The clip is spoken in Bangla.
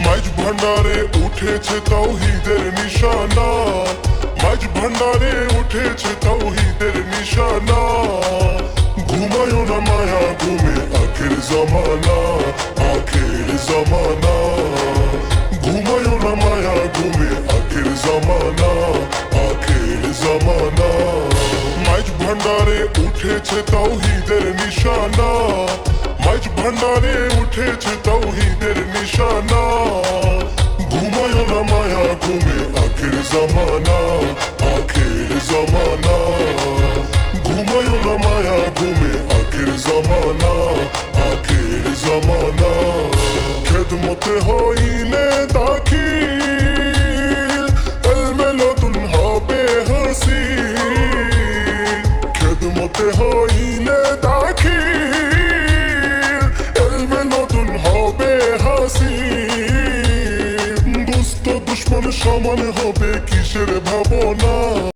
মাঝ ভান্ডারে উঠেছে তাওহীদের নিশানা, মাঝ ভান্ডারে উঠেছে তাওহীদের নিশানা। ঘুমায়ো না মায়া ঘুমে আখির জমানা, আখির জমানা। ঘুমায়ো না মায়া ঘুমে আখির জমানা, আখির জমানা। মাঝ ভান্ডারে উঠেছে তাওহীদের নিশানা, মাঝ ভান্ডারে উঠেছে তাওহীদের নিশানা। ঘুমায়ো না মায়া ঘুমে আখির জমানা, আখির জমানা। ঘুমায়ো না মায়া ঘুমে আখির জমানা, আখির জমানা। খেদমতে হইলে দাখিল এলমে নতুন হবে হাসিল, খেদমতে হইলে দাখিল এলমে নতুন হবে হাসিল। দুস্থ দুশ্মন সমান হবে কিসের ভাবনা।